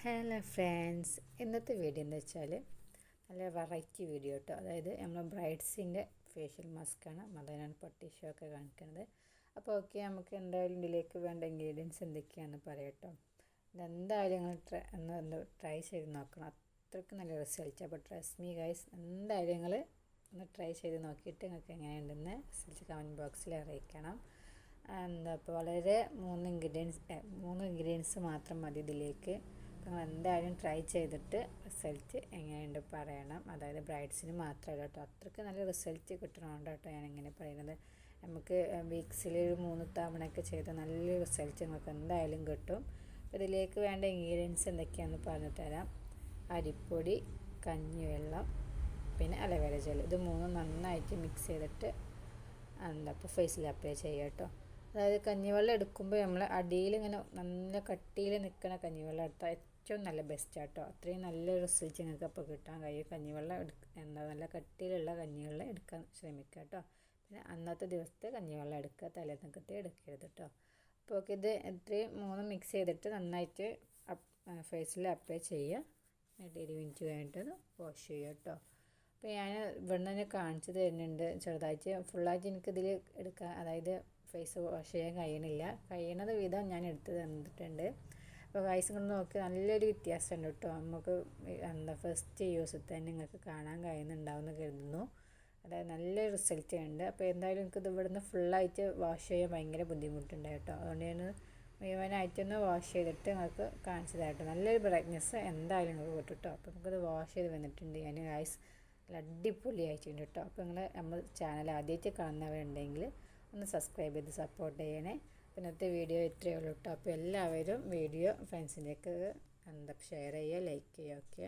Hello friends, ഇന്നത്തെ video എന്ന് വെച്ചാൽ നല്ല വെറൈറ്റി വീഡിയോ കേട്ടോ. അതായത് നമ്മൾ ബ്രൈഡ്സിൻ്റെ ഫേഷ്യൽ മാസ്ക്കാണ് മദനാൻ പട്ടി ഷോ ഒക്കെ കാണിക്കുന്നത്. അപ്പോൾ ഓക്കെ, നമുക്ക് എന്തായാലും ഇതിലേക്ക് വേണ്ട ഇൻഗ്രീഡിയൻസ് എന്തൊക്കെയാണെന്ന് പറയാം കേട്ടോ. ഇതെന്തായാലും നിങ്ങൾ ഒന്ന് ട്രൈ ചെയ്ത് നോക്കണം, അത്രയ്ക്ക് നല്ല റിസൾട്ട്. അപ്പോൾ ട്രസ്റ്റ് മീ ഗൈസ്, എന്തായാലും നിങ്ങൾ ഒന്ന് ട്രൈ ചെയ്ത് നോക്കിയിട്ട് നിങ്ങൾക്ക് എങ്ങനെയുണ്ടെന്ന് റിസൾട്ട് കമൻറ്റ് ബോക്സിൽ അറിയിക്കണം. ഇപ്പോൾ വളരെ മൂന്ന് ഇൻഗ്രീഡിയൻസ് മാത്രം മതി ഇതിലേക്ക്. നിങ്ങൾ എന്തായാലും ട്രൈ ചെയ്തിട്ട് റിസൾട്ട് എങ്ങനെയുണ്ട് പറയണം. അതായത് ബ്രൈഡ്സിന് മാത്രമല്ല കേട്ടോ, അത്രയ്ക്ക് നല്ല റിസൾട്ട് കിട്ടണമുണ്ട് കേട്ടോ ഞാനിങ്ങനെ പറയുന്നത്. നമുക്ക് വീക്സിൽ ഒരു 3 തവണയൊക്കെ ചെയ്ത് നല്ല റിസൾട്ട് നിങ്ങൾക്ക് എന്തായാലും കിട്ടും. അപ്പോൾ ഇതിലേക്ക് വേണ്ട ഇൻഗ്രീഡിയൻസ് എന്തൊക്കെയാണെന്ന് പറഞ്ഞു തരാം. അരിപ്പൊടി, കഞ്ഞിവെള്ളം, പിന്നെ അലോവേര ജെൽ. ഇത് മൂന്നും നന്നായിട്ട് മിക്സ് ചെയ്തിട്ട് ഇപ്പോൾ ഫേസിൽ അപ്ലൈ ചെയ്യുക കേട്ടോ. അതായത് കഞ്ഞിവെള്ളം എടുക്കുമ്പോൾ നമ്മൾ അടിയിൽ ഇങ്ങനെ നല്ല കട്ടിയിൽ നിൽക്കുന്ന കഞ്ഞിവെള്ളം എടുത്താൽ ഏറ്റവും നല്ല ബെസ്റ്റ് ആട്ടോ. അത്രയും നല്ല റിസൾട്ട് നിങ്ങൾക്ക് അപ്പോൾ കിട്ടാൻ കഴിയും. കഞ്ഞിവെള്ളം നല്ല കട്ടിയിലുള്ള കഞ്ഞിവെള്ളം എടുക്കാൻ ശ്രമിക്കുക കേട്ടോ. പിന്നെ അന്നത്തെ ദിവസത്തെ കഞ്ഞിവെള്ളം എടുക്കുക, തലേന്നൊക്കത്തെ എടുക്കരുത് കേട്ടോ. അപ്പോൾ ഓക്കെ, ഇത് ഇത്രയും മൂന്നും മിക്സ് ചെയ്തിട്ട് നന്നായിട്ട് ഫേസിൽ അപ്ലൈ ചെയ്യുക. എന്നിട്ട് 20 മിനിറ്റ് കഴിഞ്ഞിട്ട് വാഷ് ചെയ്യുക കേട്ടോ. അപ്പോൾ ഞാൻ ഇവിടെ നിന്ന് കാണിച്ചു തരുന്നുണ്ട് ചെറുതായിട്ട്. ഫുള്ളായിട്ട് എനിക്കിതിൽ എടുക്കാൻ, അതായത് ഫേസ് വാഷ് ചെയ്യാൻ കഴിയണത് വിധം ഞാൻ എടുത്ത് തന്നിട്ടുണ്ട്. അപ്പോൾ വയസ്സ് കൊണ്ട് നോക്കി നല്ലൊരു വ്യത്യാസമുണ്ട് കേട്ടോ. നമുക്ക് ഫസ്റ്റ് യൂസിൽ തന്നെ നിങ്ങൾക്ക് കാണാൻ കഴിയുന്നുണ്ടാവുമെന്ന് കരുതുന്നു. അതായത് നല്ലൊരു റിസൾട്ട് ഉണ്ട്. അപ്പോൾ എന്തായാലും എനിക്കിത് ഇവിടെ നിന്ന് ഫുള്ളായിട്ട് വാഷ് ചെയ്യാൻ ഭയങ്കര ബുദ്ധിമുട്ടുണ്ട് കേട്ടോ. അതുകൊണ്ട് ഞാൻ മുഴുവനായിട്ടൊന്ന് വാഷ് ചെയ്തിട്ട് നിങ്ങൾക്ക് കാണിച്ചു തരാം കേട്ടോ. നല്ലൊരു ബ്രൈറ്റ്നെസ് എന്തായാലും നിങ്ങൾക്ക് കിട്ടും കേട്ടോ. അപ്പോൾ നമുക്കത് വാഷ് ചെയ്ത് വന്നിട്ടുണ്ട് ഞാൻ ഗൈസ്. നല്ല അടിപൊളിയായിട്ടുണ്ട് കേട്ടോ. അപ്പോൾ നമ്മൾ ചാനൽ ആദ്യമായിട്ട് കാണുന്നവരുണ്ടെങ്കിൽ ഒന്ന് സബ്സ്ക്രൈബ് ചെയ്ത് സപ്പോർട്ട് ചെയ്യണേ. ഇന്നത്തെ വീഡിയോ ഇത്രയേ ഉള്ളൂ കേട്ടോ. അപ്പോൾ എല്ലാവരും വീഡിയോ ഫ്രണ്ട്സിൻ്റെയൊക്കെ ഷെയർ ചെയ്യുക, ലൈക്ക് ചെയ്യുക. ഓക്കെ.